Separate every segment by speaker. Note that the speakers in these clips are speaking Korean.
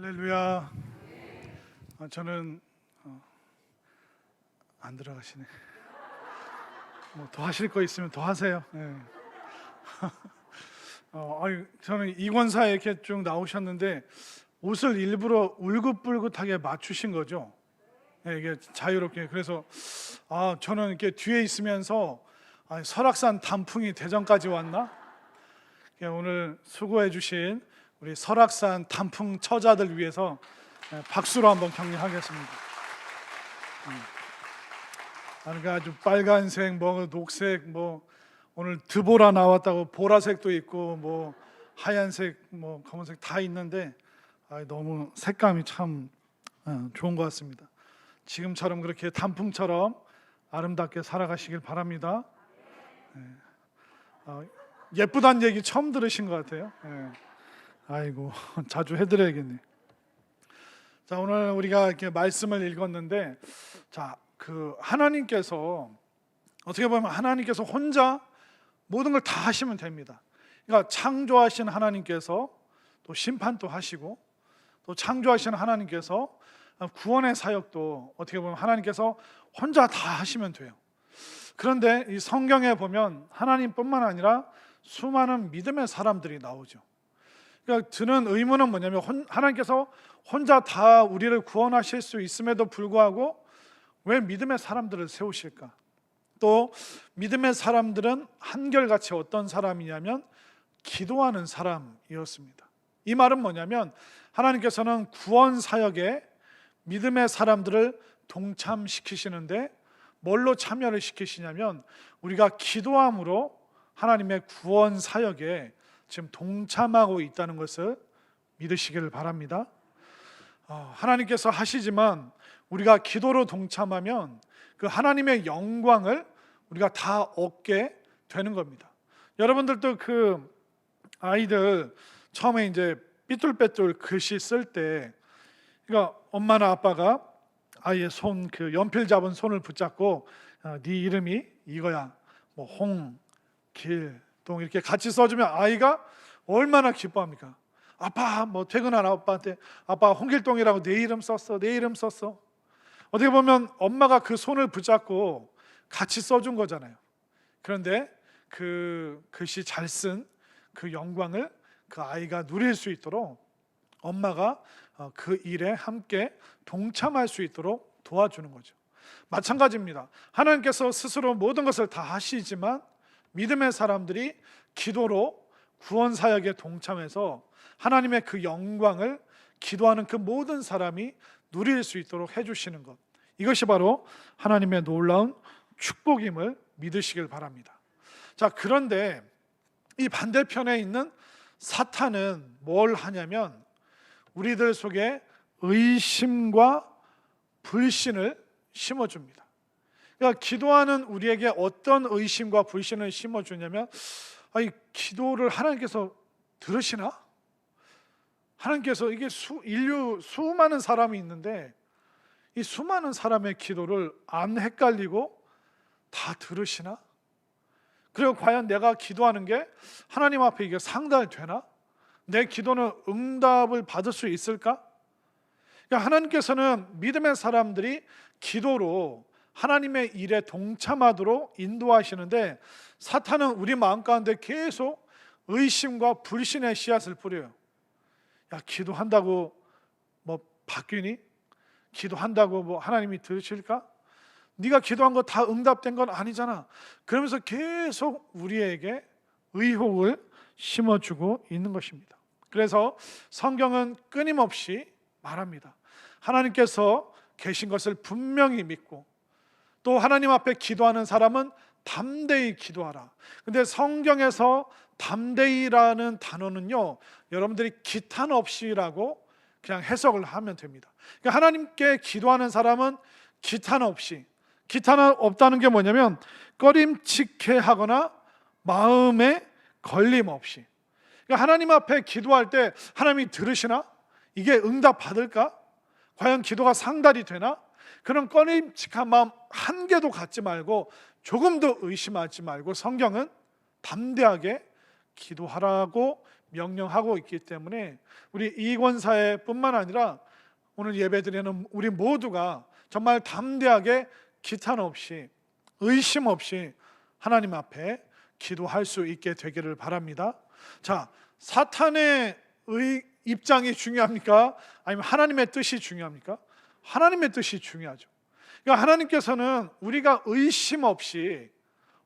Speaker 1: 할렐루야. 저는 안 들어가시네. 뭐 더 하실 거 있으면 더 하세요. 네. 저는 이권사에 이렇게 쭉 나오셨는데 옷을 일부러 울긋불긋하게 맞추신 거죠. 네, 이게 자유롭게. 그래서 저는 이렇게 뒤에 있으면서 설악산 단풍이 대전까지 왔나? 오늘 수고해 주신 우리 설악산 단풍 처자들 위해서 박수로 한번 격려하겠습니다. 그러니까 아주 빨간색, 뭐 녹색, 뭐 오늘 드보라 나왔다고 보라색도 있고 뭐 하얀색, 뭐 검은색 다 있는데 너무 색감이 참 좋은 것 같습니다. 지금처럼 그렇게 단풍처럼 아름답게 살아가시길 바랍니다. 예쁘다는 얘기 처음 들으신 것 같아요. 아이고 자주 해드려야겠네. 자, 오늘 우리가 이렇게 말씀을 읽었는데, 그 하나님께서 어떻게 보면 하나님께서 혼자 모든 걸 다 하시면 됩니다. 그러니까 창조하신 하나님께서 또 심판도 하시고, 또 창조하신 하나님께서 구원의 사역도 어떻게 보면 하나님께서 혼자 다 하시면 돼요. 그런데 이 성경에 보면 하나님뿐만 아니라 수많은 믿음의 사람들이 나오죠. 그러니까 드는 의문은 뭐냐면 하나님께서 혼자 다 우리를 구원하실 수 있음에도 불구하고 왜 믿음의 사람들을 세우실까? 또 믿음의 사람들은 한결같이 어떤 사람이냐면 기도하는 사람이었습니다. 이 말은 뭐냐면 하나님께서는 구원 사역에 믿음의 사람들을 동참시키시는데 뭘로 참여를 시키시냐면 우리가 기도함으로 하나님의 구원 사역에 지금 동참하고 있다는 것을 믿으시기를 바랍니다. 하나님께서 하시지만 우리가 기도로 동참하면 그 하나님의 영광을 우리가 다 얻게 되는 겁니다. 여러분들도 그 아이들 처음에 이제 삐뚤빼뚤 글씨 쓸 때, 그러니까 엄마나 아빠가 아이의 손, 그 연필 잡은 손을 붙잡고 네 이름이 이거야, 뭐 홍, 길, 동 이렇게 같이 써주면 아이가 얼마나 기뻐합니까? 아빠, 뭐 퇴근한 아빠한테 아빠 홍길동이라고 내 이름 썼어, 내 이름 썼어. 어떻게 보면 엄마가 그 손을 붙잡고 같이 써준 거잖아요. 그런데 그 글씨 잘 쓴 그 영광을 그 아이가 누릴 수 있도록 엄마가 그 일에 함께 동참할 수 있도록 도와주는 거죠. 마찬가지입니다. 하나님께서 스스로 모든 것을 다 하시지만 믿음의 사람들이 기도로 구원 사역에 동참해서 하나님의 그 영광을 기도하는 그 모든 사람이 누릴 수 있도록 해주시는 것, 이것이 바로 하나님의 놀라운 축복임을 믿으시길 바랍니다. 자, 그런데 이 반대편에 있는 사탄은 뭘 하냐면 우리들 속에 의심과 불신을 심어줍니다. 그러니까 기도하는 우리에게 어떤 의심과 불신을 심어주냐면 기도를 하나님께서 들으시나? 하나님께서 이게 인류 수많은 사람이 있는데 이 수많은 사람의 기도를 안 헷갈리고 다 들으시나? 그리고 과연 내가 기도하는 게 하나님 앞에 이게 상달되나? 내 기도는 응답을 받을 수 있을까? 그러니까 하나님께서는 믿음의 사람들이 기도로 하나님의 일에 동참하도록 인도하시는데 사탄은 우리 마음 가운데 계속 의심과 불신의 씨앗을 뿌려요. 야, 기도한다고 뭐 바뀌니? 기도한다고 뭐 하나님이 들으실까? 네가 기도한 거 다 응답된 건 아니잖아. 그러면서 계속 우리에게 의혹을 심어주고 있는 것입니다. 그래서 성경은 끊임없이 말합니다. 하나님께서 계신 것을 분명히 믿고 또 하나님 앞에 기도하는 사람은 담대히 기도하라. 근데 성경에서 담대히라는 단어는요, 여러분들이 기탄 없이라고 그냥 해석을 하면 됩니다. 그러니까 하나님께 기도하는 사람은 기탄 없이, 기탄 없다는 게 뭐냐면 꺼림칙해 하거나 마음에 걸림 없이. 그러니까 하나님 앞에 기도할 때 하나님이 들으시나? 이게 응답 받을까? 과연 기도가 상달이 되나? 그런 꺼림칙한 마음 한 개도 갖지 말고 조금도 의심하지 말고 성경은 담대하게 기도하라고 명령하고 있기 때문에 우리 이권사회뿐만 아니라 오늘 예배드리는 우리 모두가 정말 담대하게 기탄 없이 의심 없이 하나님 앞에 기도할 수 있게 되기를 바랍니다. 자, 사탄의 입장이 중요합니까? 아니면 하나님의 뜻이 중요합니까? 하나님의 뜻이 중요하죠. 그러니까 하나님께서는 우리가 의심 없이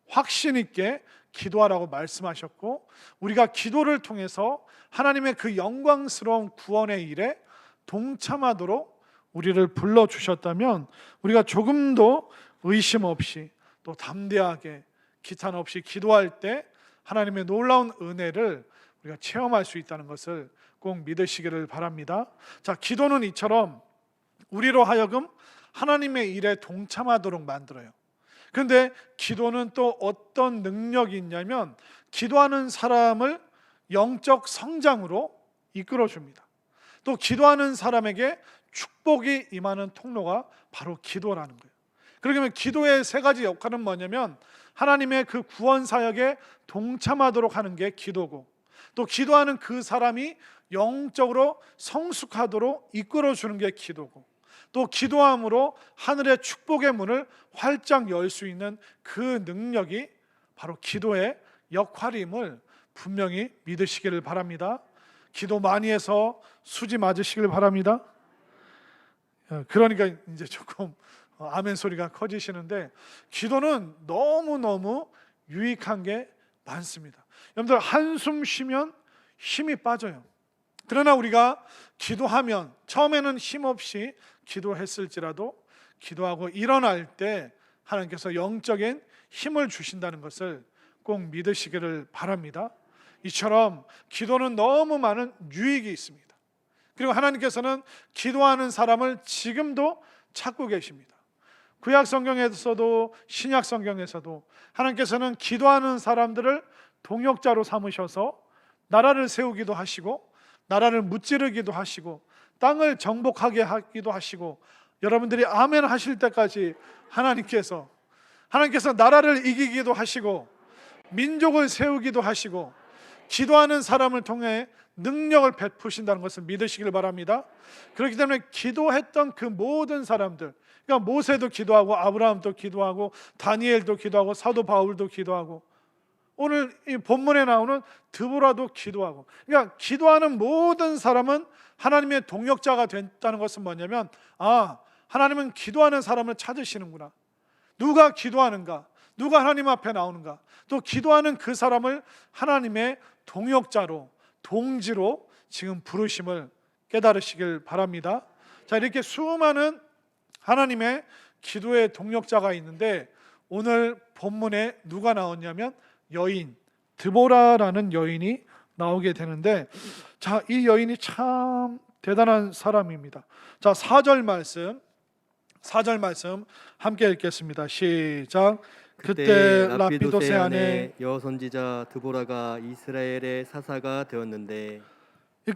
Speaker 1: 확신 있게 기도하라고 말씀하셨고, 우리가 기도를 통해서 하나님의 그 영광스러운 구원의 일에 동참하도록 우리를 불러주셨다면, 우리가 조금도 의심 없이 또 담대하게 기탄 없이 기도할 때 하나님의 놀라운 은혜를 우리가 체험할 수 있다는 것을 꼭 믿으시기를 바랍니다. 자, 기도는 이처럼 우리로 하여금 하나님의 일에 동참하도록 만들어요. 그런데 기도는 또 어떤 능력이 있냐면, 기도하는 사람을 영적 성장으로 이끌어 줍니다. 또 기도하는 사람에게 축복이 임하는 통로가 바로 기도라는 거예요. 그러면 기도의 세 가지 역할은 뭐냐면, 하나님의 그 구원 사역에 동참하도록 하는 게 기도고, 또 기도하는 그 사람이 영적으로 성숙하도록 이끌어 주는 게 기도고, 또 기도함으로 하늘의 축복의 문을 활짝 열 수 있는 그 능력이 바로 기도의 역할임을 분명히 믿으시기를 바랍니다. 기도 많이 해서 수지 맞으시길 바랍니다. 그러니까 이제 조금 아멘 소리가 커지시는데, 기도는 너무너무 유익한 게 많습니다. 여러분들, 한숨 쉬면 힘이 빠져요. 그러나 우리가 기도하면, 처음에는 힘없이 기도했을지라도 기도하고 일어날 때 하나님께서 영적인 힘을 주신다는 것을 꼭 믿으시기를 바랍니다. 이처럼 기도는 너무 많은 유익이 있습니다. 그리고 하나님께서는 기도하는 사람을 지금도 찾고 계십니다. 구약 성경에서도 신약 성경에서도 하나님께서는 기도하는 사람들을 동역자로 삼으셔서 나라를 세우기도 하시고, 나라를 무찌르기도 하시고, 땅을 정복하게 하기도 하시고, 여러분들이 아멘 하실 때까지 하나님께서 나라를 이기기도 하시고, 민족을 세우기도 하시고, 기도하는 사람을 통해 능력을 베푸신다는 것을 믿으시길 바랍니다. 그렇기 때문에 기도했던 그 모든 사람들, 그러니까 모세도 기도하고, 아브라함도 기도하고, 다니엘도 기도하고, 사도 바울도 기도하고, 오늘 이 본문에 나오는 드보라도 기도하고, 그러니까 기도하는 모든 사람은 하나님의 동역자가 됐다는 것은 뭐냐면, 하나님은 기도하는 사람을 찾으시는구나. 누가 기도하는가? 누가 하나님 앞에 나오는가? 또 기도하는 그 사람을 하나님의 동역자로, 동지로 지금 부르심을 깨달으시길 바랍니다. 자, 이렇게 수많은 하나님의 기도의 동역자가 있는데, 오늘 본문에 누가 나왔냐면 여인, 드보라라는 여인이 나오게 되는데, 자, 이 여인이 참 대단한 사람입니다. 자, 4절 말씀 함께 읽겠습니다. 시작. 그때 라피도세 안에
Speaker 2: 여선지자 드보라가 이스라엘의 사사가 되었는데.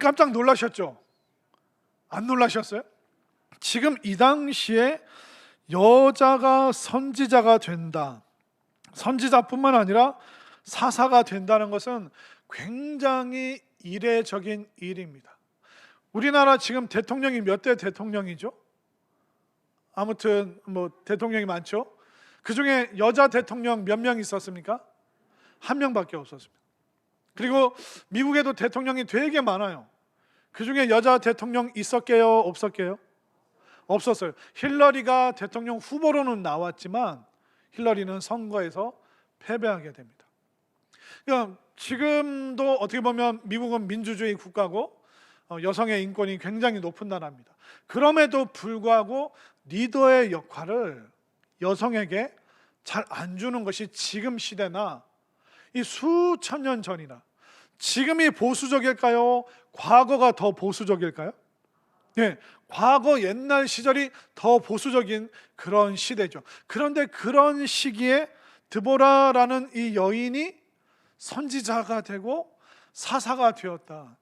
Speaker 1: 깜짝 놀라셨죠? 안 놀라셨어요? 지금 이 당시에 여자가 선지자가 된다, 선지자뿐만 아니라 사사가 된다는 것은 굉장히 이례적인 일입니다. 우리나라 지금 대통령이 몇 대 대통령이죠? 아무튼 대통령이 많죠. 그 중에 여자 대통령 몇 명 있었습니까? 한 명밖에 없었습니다. 그리고 미국에도 대통령이 되게 많아요. 그 중에 여자 대통령 있었게요? 없었게요? 없었어요. 힐러리가 대통령 후보로는 나왔지만 힐러리는 선거에서 패배하게 됩니다. 그러니까 지금도 어떻게 보면 미국은 민주주의 국가고 여성의 인권이 굉장히 높은 나라입니다. 그럼에도 불구하고 리더의 역할을 여성에게 잘 안 주는 것이 지금 시대나 이 수천 년 전이나, 지금이 보수적일까요? 과거가 더 보수적일까요? 네, 과거 옛날 시절이 더 보수적인 그런 시대죠. 그런데 그런 시기에 드보라라는 이 여인이 선지자가 되고 사사가 되었다.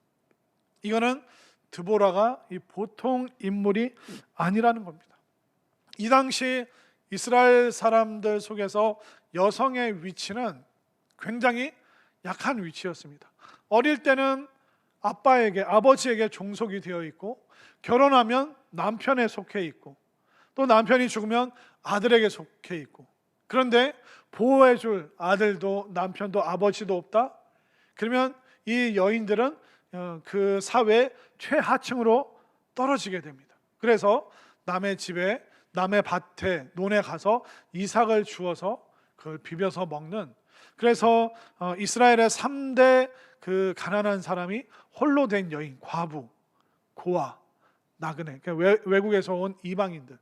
Speaker 1: 이거는 드보라가 이 보통 인물이 아니라는 겁니다. 이 당시 이스라엘 사람들 속에서 여성의 위치는 굉장히 약한 위치였습니다. 어릴 때는 아빠에게, 아버지에게 종속이 되어 있고, 결혼하면 남편에 속해 있고, 또 남편이 죽으면 아들에게 속해 있고. 그런데 보호해줄 아들도 남편도 아버지도 없다? 그러면 이 여인들은 그 사회 최하층으로 떨어지게 됩니다. 그래서 남의 집에, 남의 밭에, 논에 가서 이삭을 주어서 그걸 비벼서 먹는, 그래서 이스라엘의 3대 그 가난한 사람이 홀로 된 여인, 과부, 고아, 나그네, 그러니까 외국에서 온 이방인들,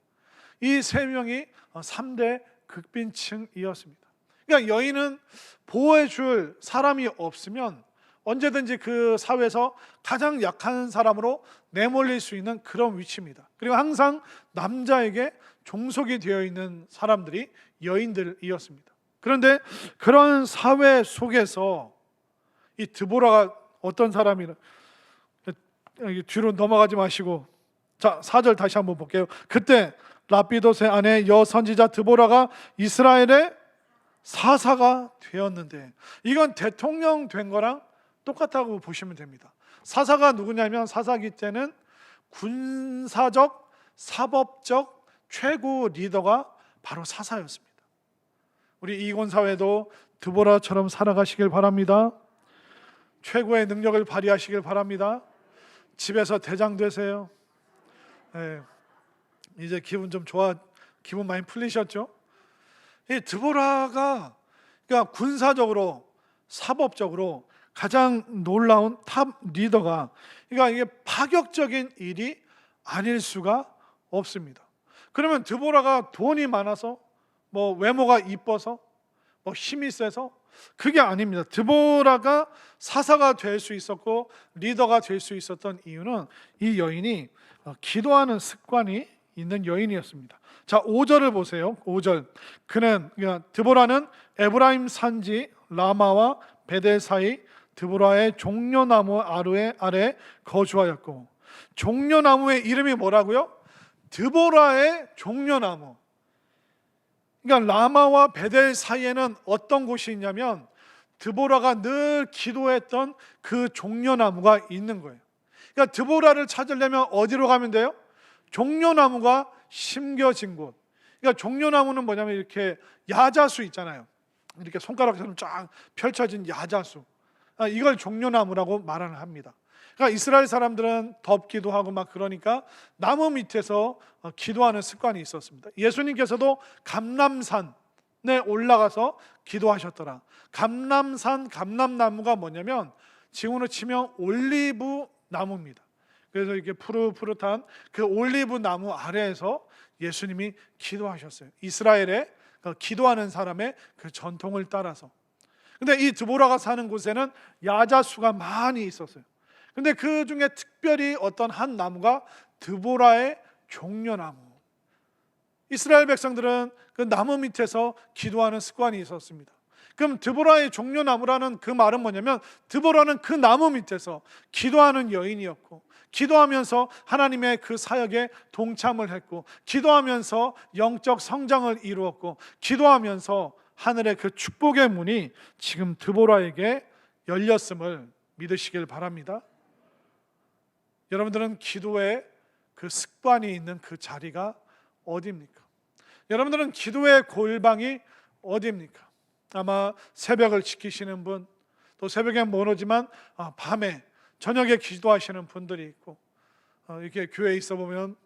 Speaker 1: 이 세 명이 3대 극빈층이었습니다. 그러니까 여인은 보호해 줄 사람이 없으면 언제든지 그 사회에서 가장 약한 사람으로 내몰릴 수 있는 그런 위치입니다. 그리고 항상 남자에게 종속이 되어 있는 사람들이 여인들이었습니다. 그런데 그런 사회 속에서 이 드보라가 어떤 사람이라, 뒤로 넘어가지 마시고, 자 4절 다시 한번 볼게요. 그때 라피도스의 아내 여선지자 드보라가 이스라엘의 사사가 되었는데, 이건 대통령 된 거랑 똑같다고 보시면 됩니다. 사사가 누구냐면, 사사기 때는 군사적, 사법적 최고 리더가 바로 사사였습니다. 우리 이권 사회도 드보라처럼 살아가시길 바랍니다. 최고의 능력을 발휘하시길 바랍니다. 집에서 대장 되세요. 네. 이제 기분 좀 기분 많이 풀리셨죠? 이 드보라가 그러니까 군사적으로, 사법적으로 가장 놀라운 탑 리더가, 그러니까 이게 파격적인 일이 아닐 수가 없습니다. 그러면 드보라가 돈이 많아서, 뭐 외모가 이뻐서, 뭐 힘이 세서, 그게 아닙니다. 드보라가 사사가 될 수 있었고 리더가 될 수 있었던 이유는 이 여인이 기도하는 습관이 있는 여인이었습니다. 자 5절을 보세요. 5절. 그러니까 드보라는 에브라임 산지 라마와 베델 사이 드보라의 종려나무 아래 거주하였고, 종려나무의 이름이 뭐라고요? 드보라의 종려나무. 그러니까 라마와 베델 사이에는 어떤 곳이 있냐면, 드보라가 늘 기도했던 그 종려나무가 있는 거예요. 그러니까 드보라를 찾으려면 어디로 가면 돼요? 종려나무가 심겨진 곳. 그러니까 종려나무는 뭐냐면 이렇게 야자수 있잖아요. 이렇게 손가락처럼 쫙 펼쳐진 야자수. 이걸 종려나무라고 말을 합니다. 그러니까 이스라엘 사람들은 덥기도 하고 막 그러니까 나무 밑에서 기도하는 습관이 있었습니다. 예수님께서도 감람산에 올라가서 기도하셨더라. 감람산, 감람나무가 뭐냐면 지금으로 치면 올리브 나무입니다. 그래서 이렇게 푸릇푸릇한 그 올리브 나무 아래에서 예수님이 기도하셨어요. 이스라엘의 기도하는 사람의 그 전통을 따라서. 근데 이 드보라가 사는 곳에는 야자수가 많이 있었어요. 근데 그 중에 특별히 어떤 한 나무가 드보라의 종려나무. 이스라엘 백성들은 그 나무 밑에서 기도하는 습관이 있었습니다. 그럼 드보라의 종려나무라는 그 말은 뭐냐면, 드보라는 그 나무 밑에서 기도하는 여인이었고, 기도하면서 하나님의 그 사역에 동참을 했고, 기도하면서 영적 성장을 이루었고, 기도하면서 하늘의 그 축복의 문이 지금 드보라에게 열렸음을 믿으시길 바랍니다. 여러분들은 기도의 그 습관이 있는 그 자리가 어디입니까? 여러분들은 기도의 골방이 어디입니까? 아마 새벽을 지키시는 분, 또 새벽엔 모르지만 밤에 저녁에 기도하시는 분들이 있고, 이렇게 교회에 있어 보면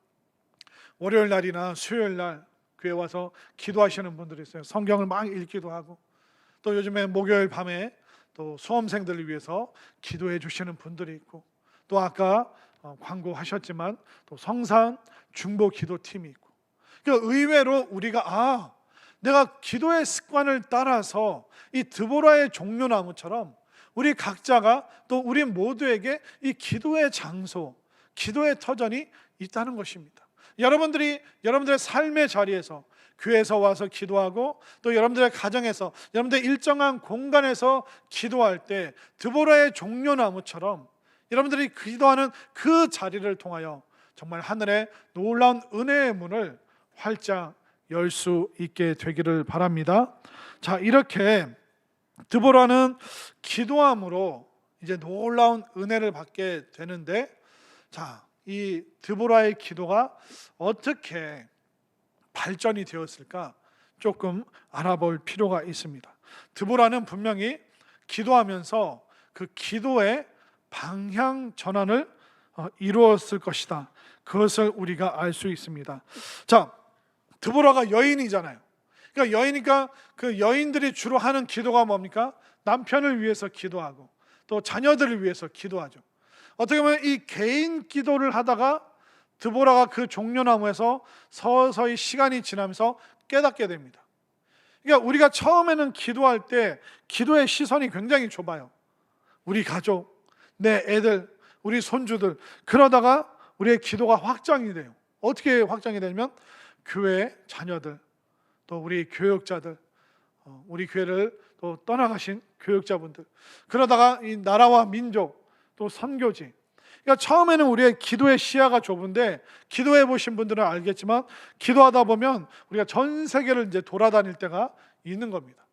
Speaker 1: 월요일 날이나 수요일 날 교회 와서 기도하시는 분들이 있어요. 성경을 막 읽기도 하고, 또 요즘에 목요일 밤에 또 수험생들을 위해서 기도해 주시는 분들이 있고, 또 아까 광고하셨지만 또 성산 중보 기도팀이 있고, 그러니까 의외로 우리가 내가 기도의 습관을 따라서 이 드보라의 종려나무처럼 우리 각자가, 또 우리 모두에게 이 기도의 장소, 기도의 터전이 있다는 것입니다. 여러분들이 여러분들의 삶의 자리에서, 교회에서 와서 기도하고, 또 여러분들의 가정에서, 여러분들의 일정한 공간에서 기도할 때 드보라의 종려나무처럼 여러분들이 기도하는 그 자리를 통하여 정말 하늘의 놀라운 은혜의 문을 활짝 열 수 있게 되기를 바랍니다. 자, 이렇게 드보라는 기도함으로 이제 놀라운 은혜를 받게 되는데, 자, 이 드보라의 기도가 어떻게 발전이 되었을까 조금 알아볼 필요가 있습니다. 드보라는 분명히 기도하면서 그 기도의 방향 전환을 이루었을 것이다. 그것을 우리가 알 수 있습니다. 자, 드보라가 여인이잖아요. 그러니까 여인이니까 그 여인들이 주로 하는 기도가 뭡니까? 남편을 위해서 기도하고 또 자녀들을 위해서 기도하죠. 어떻게 보면 이 개인 기도를 하다가 드보라가 그 종려나무에서 서서히 시간이 지나면서 깨닫게 됩니다. 그러니까 우리가 처음에는 기도할 때 기도의 시선이 굉장히 좁아요. 우리 가족, 내 애들, 우리 손주들, 그러다가 우리의 기도가 확장이 돼요. 어떻게 확장이 되냐면 교회 자녀들, 또 우리 교역자들, 우리 교회를 또 떠나가신 교역자분들, 그러다가 이 나라와 민족, 또 선교지. 그러니까 처음에는 우리의 기도의 시야가 좁은데, 기도해 보신 분들은 알겠지만 기도하다 보면 우리가 전 세계를 이제 돌아다닐 때가 있는 겁니다.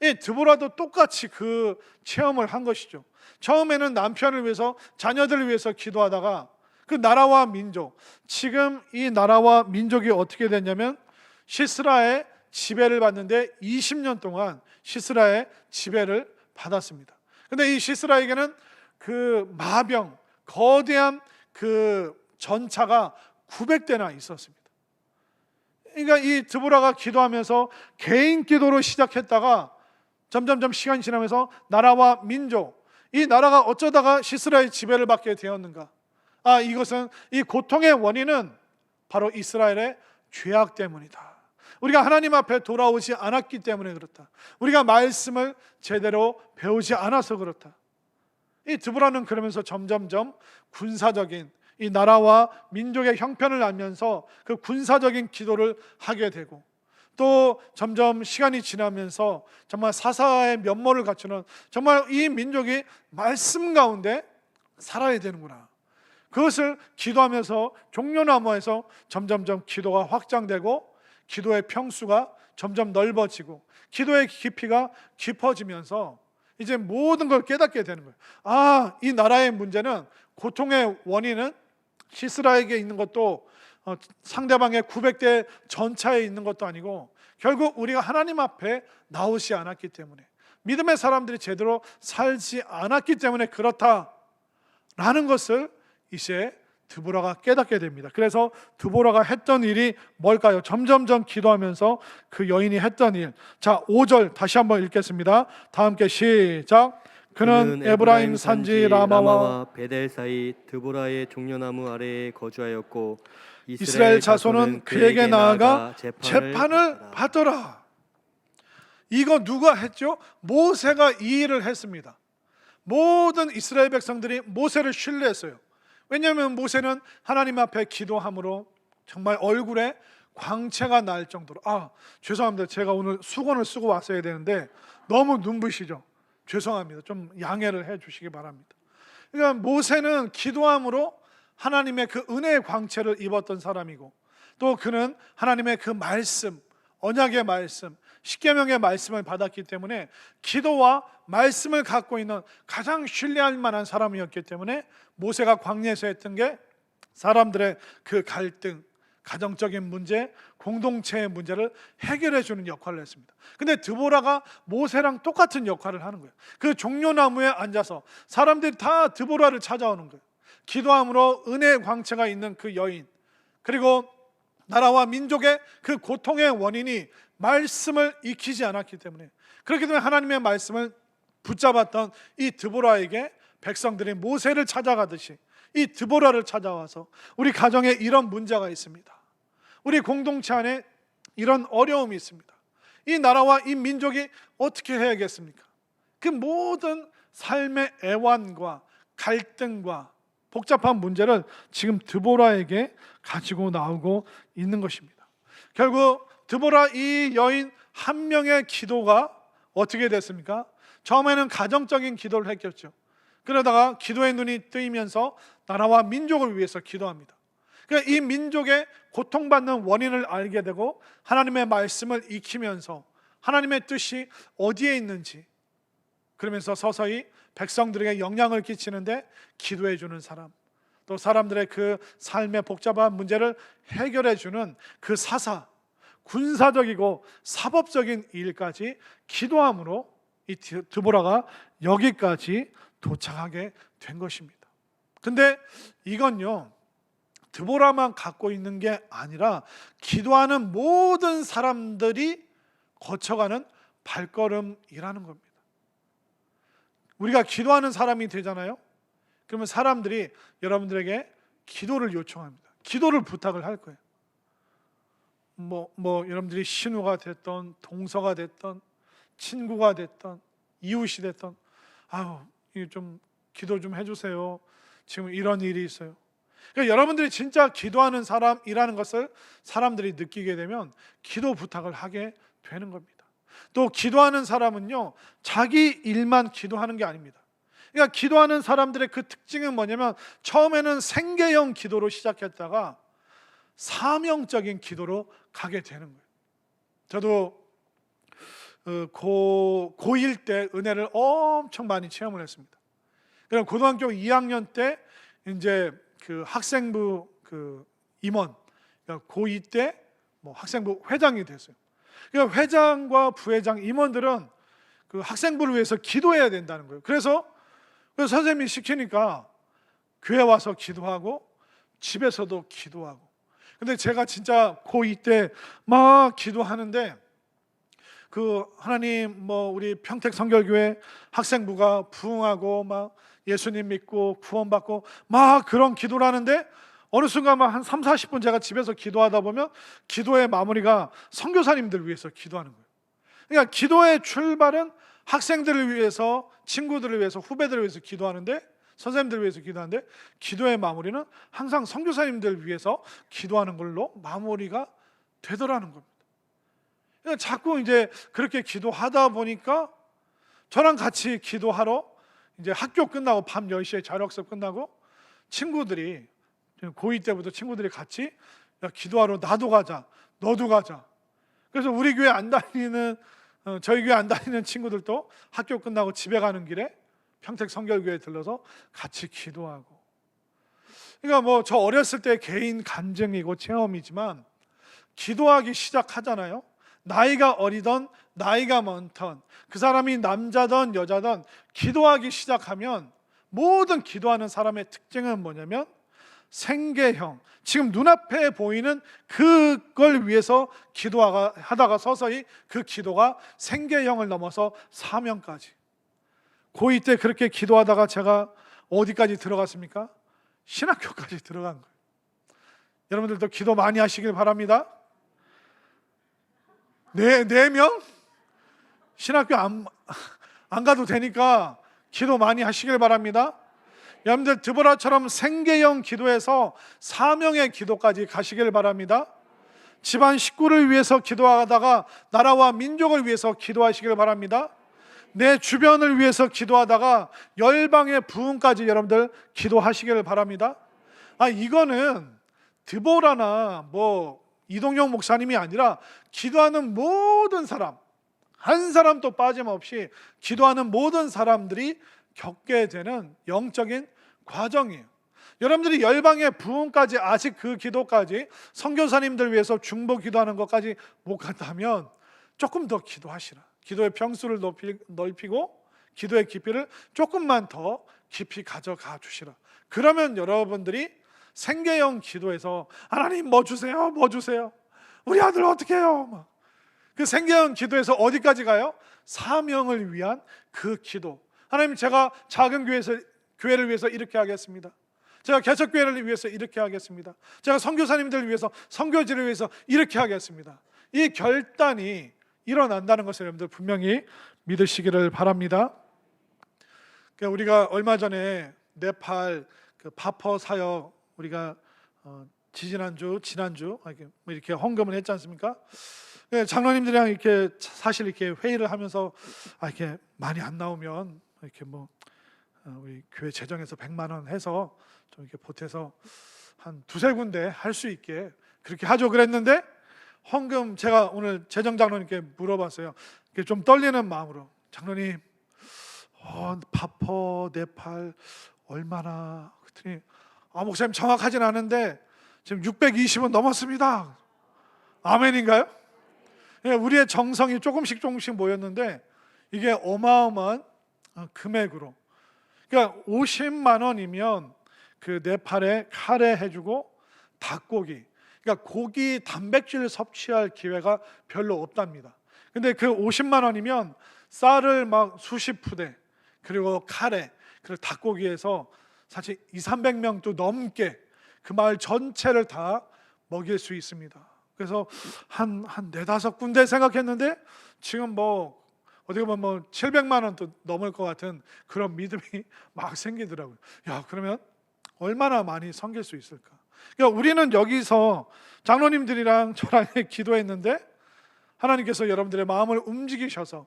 Speaker 1: 이 드보라도 똑같이 그 체험을 한 것이죠. 처음에는 남편을 위해서, 자녀들을 위해서 기도하다가 그 나라와 민족, 지금 이 나라와 민족이 어떻게 됐냐면 시스라의 지배를 받는데 20년 동안 시스라의 지배를 받았습니다. 근데 이 시스라에게는 그 마병, 거대한 그 전차가 900대나 있었습니다. 그러니까 이 드보라가 기도하면서 개인 기도로 시작했다가 점점점 시간이 지나면서 나라와 민족, 이 나라가 어쩌다가 시스라의 지배를 받게 되었는가? 이것은, 이 고통의 원인은 바로 이스라엘의 죄악 때문이다. 우리가 하나님 앞에 돌아오지 않았기 때문에 그렇다. 우리가 말씀을 제대로 배우지 않아서 그렇다. 이 드보라는 그러면서 점점점 군사적인, 이 나라와 민족의 형편을 알면서 그 군사적인 기도를 하게 되고, 또 점점 시간이 지나면서 정말 사사의 면모를 갖추는, 정말 이 민족이 말씀 가운데 살아야 되는구나, 그것을 기도하면서 종려나무에서 점점점 기도가 확장되고 기도의 평수가 점점 넓어지고 기도의 깊이가 깊어지면서 이제 모든 걸 깨닫게 되는 거예요. 이 나라의 문제는, 고통의 원인은 시스라에게 있는 것도 상대방의 900대 전차에 있는 것도 아니고, 결국 우리가 하나님 앞에 나오지 않았기 때문에, 믿음의 사람들이 제대로 살지 않았기 때문에 그렇다라는 것을 이제 드보라가 깨닫게 됩니다. 그래서 드보라가 했던 일이 뭘까요? 점점점 기도하면서 그 여인이 했던 일. 자, 5절 다시 한번 읽겠습니다. 다 함께 시작. 그는 에브라임 산지 라마와
Speaker 2: 베델 사이 드보라의 종려나무 아래에 거주하였고
Speaker 1: 이스라엘 자손은 그에게 나아가 재판을 받더라. 이거 누가 했죠? 모세가 이 일을 했습니다. 모든 이스라엘 백성들이 모세를 신뢰했어요. 왜냐하면 모세는 하나님 앞에 기도함으로 정말 얼굴에 광채가 날 정도로, 죄송합니다, 제가 오늘 수건을 쓰고 왔어야 되는데 너무 눈부시죠? 죄송합니다. 좀 양해를 해 주시기 바랍니다. 그러니까 모세는 기도함으로 하나님의 그 은혜의 광채를 입었던 사람이고, 또 그는 하나님의 그 말씀, 언약의 말씀, 십계명의 말씀을 받았기 때문에 기도와 말씀을 갖고 있는 가장 신뢰할 만한 사람이었기 때문에 모세가 광야에서 했던 게 사람들의 그 갈등, 가정적인 문제, 공동체의 문제를 해결해 주는 역할을 했습니다. 근데 드보라가 모세랑 똑같은 역할을 하는 거예요. 그 종려나무에 앉아서 사람들이 다 드보라를 찾아오는 거예요. 기도함으로 은혜의 광채가 있는 그 여인, 그리고 나라와 민족의 그 고통의 원인이 말씀을 익히지 않았기 때문에, 그렇기 때문에 하나님의 말씀을 붙잡았던 이 드보라에게 백성들이 모세를 찾아가듯이 이 드보라를 찾아와서, 우리 가정에 이런 문제가 있습니다, 우리 공동체 안에 이런 어려움이 있습니다, 이 나라와 이 민족이 어떻게 해야겠습니까? 그 모든 삶의 애환과 갈등과 복잡한 문제를 지금 드보라에게 가지고 나오고 있는 것입니다. 결국 드보라 이 여인 한 명의 기도가 어떻게 됐습니까? 처음에는 가정적인 기도를 했겠죠. 그러다가 기도의 눈이 뜨이면서 나라와 민족을 위해서 기도합니다. 그러니까 이 민족의 고통받는 원인을 알게 되고 하나님의 말씀을 익히면서 하나님의 뜻이 어디에 있는지, 그러면서 서서히 백성들에게 영향을 끼치는데 기도해 주는 사람, 또 사람들의 그 삶의 복잡한 문제를 해결해 주는 그 사사, 군사적이고 사법적인 일까지 기도함으로 이 드보라가 여기까지 도착하게 된 것입니다. 근데 이건요, 드보라만 갖고 있는 게 아니라 기도하는 모든 사람들이 거쳐가는 발걸음이라는 겁니다. 우리가 기도하는 사람이 되잖아요. 그러면 사람들이 여러분들에게 기도를 요청합니다. 기도를 부탁을 할 거예요. 여러분들이 신우가 됐던, 동서가 됐던, 친구가 됐던, 이웃이 됐던, 좀 기도 좀 해주세요. 지금 이런 일이 있어요. 그러니까 여러분들이 진짜 기도하는 사람이라는 것을 사람들이 느끼게 되면 기도 부탁을 하게 되는 겁니다. 또 기도하는 사람은요, 자기 일만 기도하는 게 아닙니다. 그러니까 기도하는 사람들의 그 특징은 뭐냐면 처음에는 생계형 기도로 시작했다가 사명적인 기도로 가게 되는 거예요. 저도 고1 때 은혜를 엄청 많이 체험을 했습니다. 그럼 고등학교 2학년 때 이제 그 학생부 그 임원, 그러니까 고2 때 학생부 회장이 됐어요. 그러니까 회장과 부회장, 임원들은 그 학생부를 위해서 기도해야 된다는 거예요. 그래서 선생님이 시키니까 교회 와서 기도하고 집에서도 기도하고. 근데 제가 진짜 고2 때 막 기도하는데 하나님 우리 평택 성결교회 학생부가 부흥하고 막 예수님 믿고 구원받고 막 그런 기도를 하는데 어느 순간 한 3, 40분 제가 집에서 기도하다 보면 기도의 마무리가 선교사님들을 위해서 기도하는 거예요. 그러니까 기도의 출발은 학생들을 위해서, 친구들을 위해서, 후배들을 위해서 기도하는데, 선생님들을 위해서 기도하는데, 기도의 마무리는 항상 선교사님들을 위해서 기도하는 걸로 마무리가 되더라는 겁니다. 그러니까 자꾸 이제 그렇게 기도하다 보니까 저랑 같이 기도하러 이제 학교 끝나고 밤 10시에 자율학습 끝나고 친구들이, 고2 때부터 친구들이 같이 기도하러 나도 가자, 너도 가자. 그래서 우리 교회 안 다니는, 저희 교회 안 다니는 친구들도 학교 끝나고 집에 가는 길에 평택 성결교회에 들러서 같이 기도하고. 그러니까 저 어렸을 때 개인 간증이고 체험이지만 기도하기 시작하잖아요. 나이가 어리던 나이가 많던 그 사람이 남자든 여자든 기도하기 시작하면 모든 기도하는 사람의 특징은 뭐냐면 생계형, 지금 눈앞에 보이는 그걸 위해서 기도하다가 서서히 그 기도가 생계형을 넘어서 사명까지. 고2 때 그렇게 기도하다가 제가 어디까지 들어갔습니까? 신학교까지 들어간 거예요. 여러분들도 기도 많이 하시길 바랍니다. 네 명? 신학교 안 가도 되니까 기도 많이 하시길 바랍니다. 여러분들 드보라처럼 생계형 기도에서 사명의 기도까지 가시길 바랍니다. 집안 식구를 위해서 기도하다가 나라와 민족을 위해서 기도하시길 바랍니다. 내 주변을 위해서 기도하다가 열방의 부흥까지 여러분들 기도하시길 바랍니다. 이거는 드보라나 이동영 목사님이 아니라 기도하는 모든 사람, 한 사람도 빠짐없이 기도하는 모든 사람들이 겪게 되는 영적인 과정이에요. 여러분들이 열방의 부흥까지, 아직 그 기도까지, 선교사님들 위해서 중보 기도하는 것까지 못 간다면 조금 더 기도하시라. 기도의 평수를 넓히고 기도의 깊이를 조금만 더 깊이 가져가 주시라. 그러면 여러분들이 생계형 기도에서 하나님 뭐 주세요, 우리 아들 어떻게 해요? 그 생계형 기도에서 어디까지 가요? 사명을 위한 그 기도. 하나님, 제가 작은 교회를 위해서 이렇게 하겠습니다. 제가 개척교회를 위해서 이렇게 하겠습니다. 제가 선교사님들을 위해서, 선교지를 위해서 이렇게 하겠습니다. 이 결단이 일어난다는 것을 여러분들 분명히 믿으시기를 바랍니다. 우리가 얼마 전에 네팔 그 파퍼 사역 우리가 지난주 이렇게 헌금을 했지 않습니까? 장로님들이랑 이렇게 사실 이렇게 회의를 하면서 이렇게 많이 안 나오면 이렇게 우리 교회 재정에서 100만 원 해서 좀 이렇게 보태서 한 두세 군데 할 수 있게 그렇게 하죠 그랬는데, 헌금 제가 오늘 재정 장로님께 물어봤어요. 좀 떨리는 마음으로, 장로님 파퍼 네팔 얼마나 그랬더니 목사님 정확하진 않은데 지금 620은 넘었습니다. 아멘인가요? 예, 우리의 정성이 조금씩 모였는데 이게 어마어마한 금액으로, 그러니까 50만 원이면 그 네팔에 카레 해주고 닭고기, 그러니까 고기 단백질 섭취할 기회가 별로 없답니다. 근데 그 50만 원이면 쌀을 막 수십 푸대, 그리고 카레, 그리고 닭고기에서 사실 200~300명도 넘게 그 마을 전체를 다 먹일 수 있습니다. 그래서 한 4~5군데 생각했는데 지금 뭐 어떻게 보면 뭐 700만 원도 넘을 것 같은 그런 믿음이 막 생기더라고요. 야, 그러면 얼마나 많이 섬길 수 있을까? 그러니까 우리는 여기서 장로님들이랑 저랑 기도했는데 하나님께서 여러분들의 마음을 움직이셔서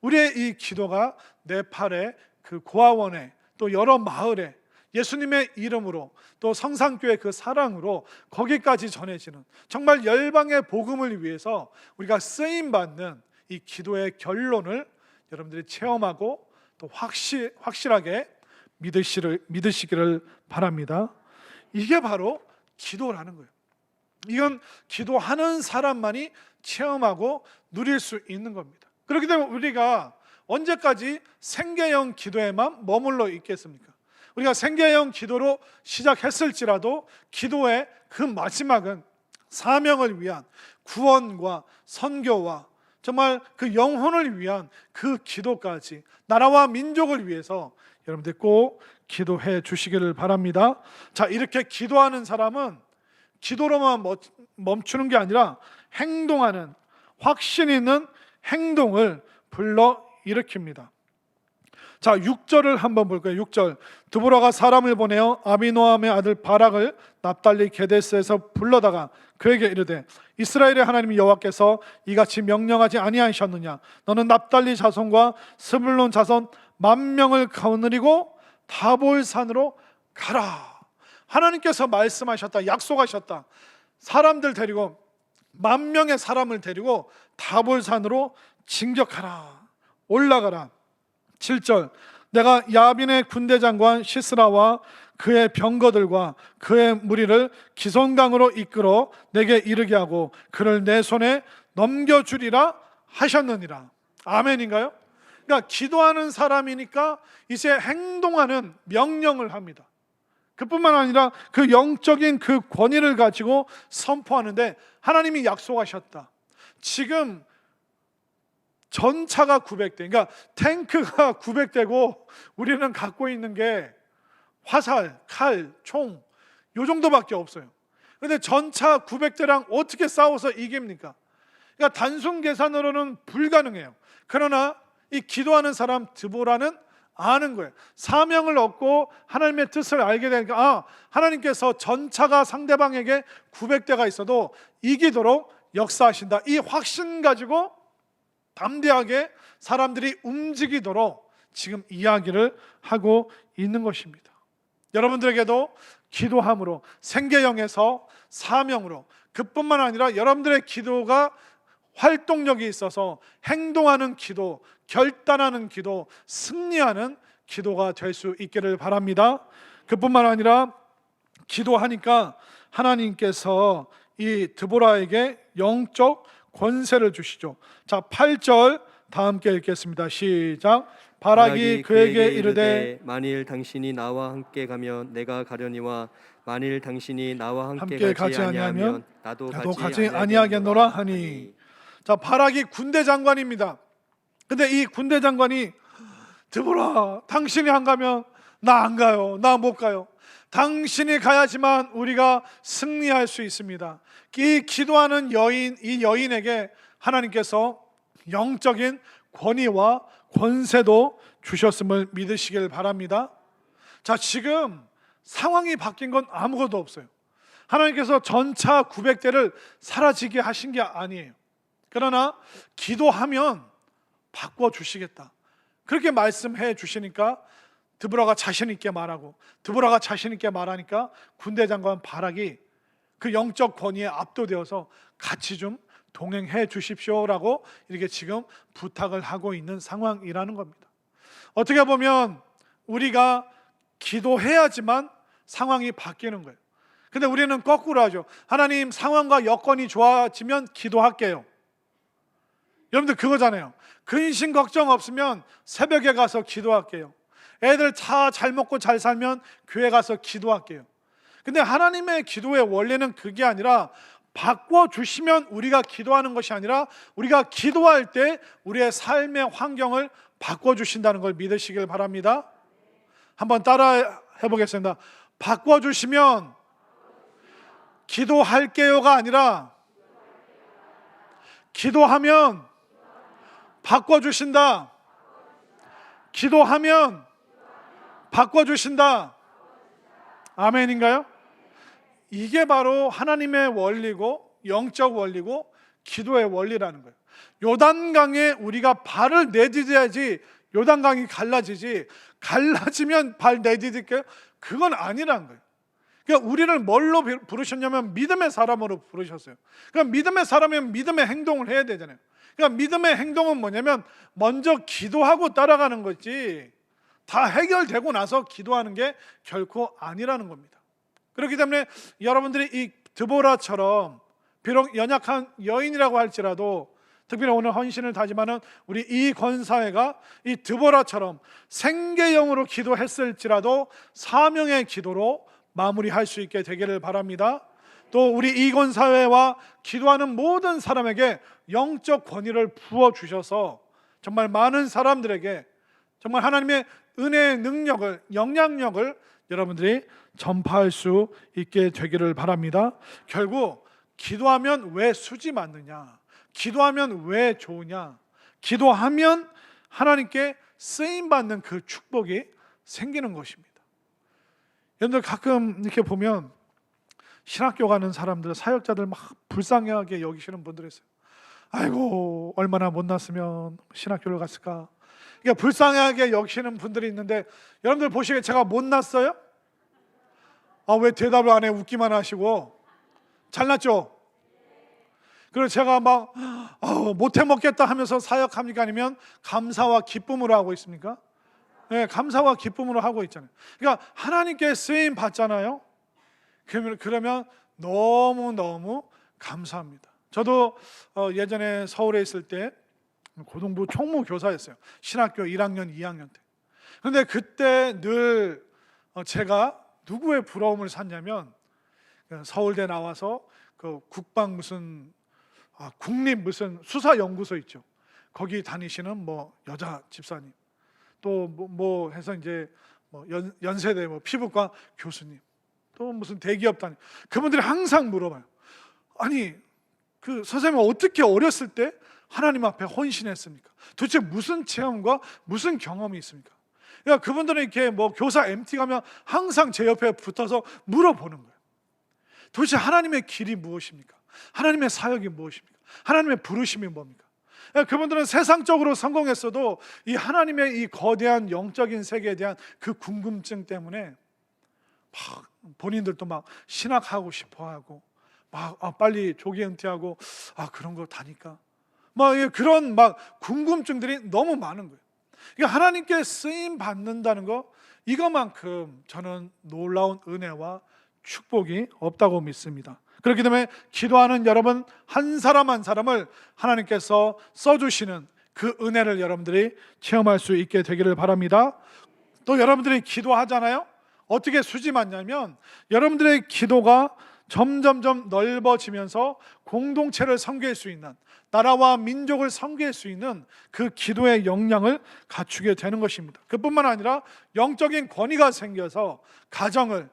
Speaker 1: 우리의 이 기도가 네팔의 그 고아원에 또 여러 마을에 예수님의 이름으로 또 성산교회 그 사랑으로 거기까지 전해지는, 정말 열방의 복음을 위해서 우리가 쓰임받는 이 기도의 결론을 여러분들이 체험하고 또 확실하게 믿으시기를 바랍니다. 이게 바로 기도라는 거예요. 이건 기도하는 사람만이 체험하고 누릴 수 있는 겁니다. 그렇기 때문에 우리가 언제까지 생계형 기도에만 머물러 있겠습니까? 우리가 생계형 기도로 시작했을지라도 기도의 그 마지막은 사명을 위한 구원과 선교와 정말 그 영혼을 위한 그 기도까지, 나라와 민족을 위해서 여러분들 꼭 기도해 주시기를 바랍니다. 자, 이렇게 기도하는 사람은 기도로만 멈추는 게 아니라 행동하는, 확신 있는 행동을 불러 일으킵니다. 자, 6절을 한번 볼까요? 6절. 드보라가 사람을 보내어 아비노함의 아들 바락을 납달리 게데스에서 불러다가 그에게 이르되 이스라엘의 하나님 여호와께서 이같이 명령하지 아니하셨느냐? 너는 납달리 자손과 스불론 자손 10,000명을 거느리고 다볼산으로 가라. 하나님께서 말씀하셨다, 약속하셨다. 사람들 데리고 10,000명의 사람을 데리고 다볼산으로 진격하라, 올라가라. 7절. 내가 야빈의 군대 장관 시스라와 그의 병거들과 그의 무리를 기손강으로 이끌어 내게 이르게 하고 그를 내 손에 넘겨주리라 하셨느니라. 아멘인가요? 그러니까 기도하는 사람이니까 이제 행동하는 명령을 합니다. 그뿐만 아니라 그 영적인 그 권위를 가지고 선포하는데 하나님이 약속하셨다. 지금 전차가 900대, 그러니까 탱크가 900대고 우리는 갖고 있는 게 화살, 칼, 총 요 정도밖에 없어요. 그런데 전차 900대랑 어떻게 싸워서 이깁니까? 그러니까 단순 계산으로는 불가능해요. 그러나 이 기도하는 사람 드보라는 아는 거예요. 사명을 얻고 하나님의 뜻을 알게 되니까 하나님께서 전차가 상대방에게 900대가 있어도 이기도록 역사하신다. 이 확신 가지고 담대하게 사람들이 움직이도록 지금 이야기를 하고 있는 것입니다. 여러분들에게도 기도함으로 생계형에서 사명으로, 그뿐만 아니라 여러분들의 기도가 활동력이 있어서 행동하는 기도, 결단하는 기도, 승리하는 기도가 될 수 있기를 바랍니다. 그뿐만 아니라 기도하니까 하나님께서 이 드보라에게 영적 권세를 주시죠. 자, 8절 다 함께 읽겠습니다. 시작. 바락이 그에게 이르되
Speaker 2: 만일 당신이 나와 함께 가면 내가 가려니와 만일 당신이 나와 함께 가지 아니하면 나도 가지
Speaker 1: 아니하겠노라 하니. 자, 바락이 군대 장관입니다. 근데 이 군대 장관이 드보라, 당신이 안 가면 나 안 가요. 나 못 가요. 당신이 가야지만 우리가 승리할 수 있습니다. 이 기도하는 여인, 이 여인에게 하나님께서 영적인 권위와 권세도 주셨음을 믿으시길 바랍니다. 자, 지금 상황이 바뀐 건 아무것도 없어요. 하나님께서 전차 900대를 사라지게 하신 게 아니에요. 그러나 기도하면 바꿔주시겠다, 그렇게 말씀해 주시니까 드보라가 자신 있게 말하고, 드보라가 자신 있게 말하니까 군대 장관 바락이 그 영적 권위에 압도되어서 같이 좀 동행해 주십시오라고 이렇게 지금 부탁을 하고 있는 상황이라는 겁니다. 어떻게 보면 우리가 기도해야지만 상황이 바뀌는 거예요. 근데 우리는 거꾸로 하죠. 하나님, 상황과 여건이 좋아지면 기도할게요. 여러분들 그거잖아요. 근심 걱정 없으면 새벽에 가서 기도할게요. 애들 다 잘 먹고 잘 살면 교회 가서 기도할게요. 근데 하나님의 기도의 원리는 그게 아니라 바꿔주시면 우리가 기도하는 것이 아니라 우리가 기도할 때 우리의 삶의 환경을 바꿔주신다는 걸 믿으시길 바랍니다. 한번 따라 해보겠습니다. 바꿔주시면 기도할게요가 아니라 기도하면 바꿔주신다. 기도하면 바꿔주신다. 아멘인가요? 이게 바로 하나님의 원리고 영적 원리고 기도의 원리라는 거예요. 요단강에 우리가 발을 내디뎌야지 요단강이 갈라지지, 갈라지면 발 내디딜게요? 그건 아니라는 거예요. 그러니까 우리를 뭘로 부르셨냐면 믿음의 사람으로 부르셨어요. 그러니까 믿음의 사람이면 믿음의 행동을 해야 되잖아요. 그러니까 믿음의 행동은 뭐냐면 먼저 기도하고 따라가는 거지, 다 해결되고 나서 기도하는 게 결코 아니라는 겁니다. 그렇기 때문에 여러분들이 이 드보라처럼 비록 연약한 여인이라고 할지라도, 특별히 오늘 헌신을 다짐하는 우리 이 권사회가 이 드보라처럼 생계형으로 기도했을지라도 사명의 기도로 마무리할 수 있게 되기를 바랍니다. 또 우리 이 권사회와 기도하는 모든 사람에게 영적 권위를 부어주셔서 정말 많은 사람들에게 정말 하나님의 은혜의 능력을, 영향력을 여러분들이 전파할 수 있게 되기를 바랍니다. 결국 기도하면 왜 수지 맞느냐, 기도하면 왜 좋으냐, 기도하면 하나님께 쓰임받는 그 축복이 생기는 것입니다. 여러분들 가끔 이렇게 보면 신학교 가는 사람들, 사역자들 막 불쌍하게 여기시는 분들 있어요. 아이고 얼마나 못났으면 신학교를 갔을까. 그러니까 불쌍하게 여기시는 분들이 있는데, 여러분들 보시기에 제가 못났어요? 왜 대답을 안 해? 웃기만 하시고. 잘났죠? 그리고 제가 막 못해 먹겠다 하면서 사역합니까? 아니면 감사와 기쁨으로 하고 있습니까? 네, 감사와 기쁨으로 하고 있잖아요. 그러니까 하나님께 쓰임 받잖아요. 그러면 너무너무 감사합니다. 저도 예전에 서울에 있을 때 고등부 총무교사였어요. 신학교 1학년, 2학년 때. 그런데 그때 늘 제가 누구의 부러움을 샀냐면, 서울대 나와서 그 국방 무슨 국립 무슨 수사연구소 있죠. 거기 다니시는 뭐 여자 집사님, 또 뭐 해서 이제 뭐 연세대 뭐 피부과 교수님, 또 무슨 대기업 다니, 그분들이 항상 물어봐요. 아니 그 선생님 어떻게 어렸을 때 하나님 앞에 헌신했습니까? 도대체 무슨 체험과 무슨 경험이 있습니까? 그러니까 그분들은 이렇게 뭐 교사 MT 가면 항상 제 옆에 붙어서 물어보는 거예요. 도대체 하나님의 길이 무엇입니까? 하나님의 사역이 무엇입니까? 하나님의 부르심이 뭡니까? 그분들은 세상적으로 성공했어도 이 하나님의 이 거대한 영적인 세계에 대한 그 궁금증 때문에 막 본인들도 막 신학하고 싶어하고 막 빨리 조기 은퇴하고 그런 거 다니까 막 그런 막 궁금증들이 너무 많은 거예요. 그러니까 하나님께 쓰임 받는다는 거, 이것만큼 저는 놀라운 은혜와 축복이 없다고 믿습니다. 그렇기 때문에 기도하는 여러분 한 사람 한 사람을 하나님께서 써주시는 그 은혜를 여러분들이 체험할 수 있게 되기를 바랍니다. 또 여러분들이 기도하잖아요. 어떻게 수지 맞냐면, 여러분들의 기도가 점점점 넓어지면서 공동체를 섬길 수 있는, 나라와 민족을 섬길 수 있는 그 기도의 역량을 갖추게 되는 것입니다. 그뿐만 아니라 영적인 권위가 생겨서 가정을,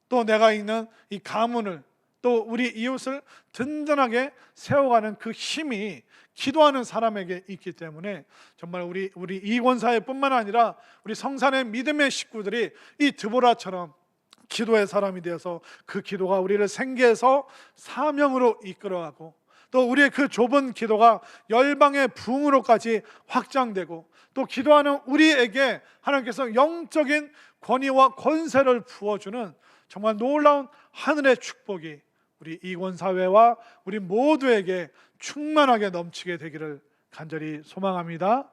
Speaker 1: 또 내가 있는 이 가문을, 또 우리 이웃을 든든하게 세워가는 그 힘이 기도하는 사람에게 있기 때문에 정말 우리 이권사회뿐만 아니라 우리 성산의 믿음의 식구들이 이 드보라처럼 기도의 사람이 되어서 그 기도가 우리를 생계에서 사명으로 이끌어가고, 또 우리의 그 좁은 기도가 열방의 부흥으로까지 확장되고, 또 기도하는 우리에게 하나님께서 영적인 권위와 권세를 부어주는 정말 놀라운 하늘의 축복이 우리 이권사회와 우리 모두에게 충만하게 넘치게 되기를 간절히 소망합니다.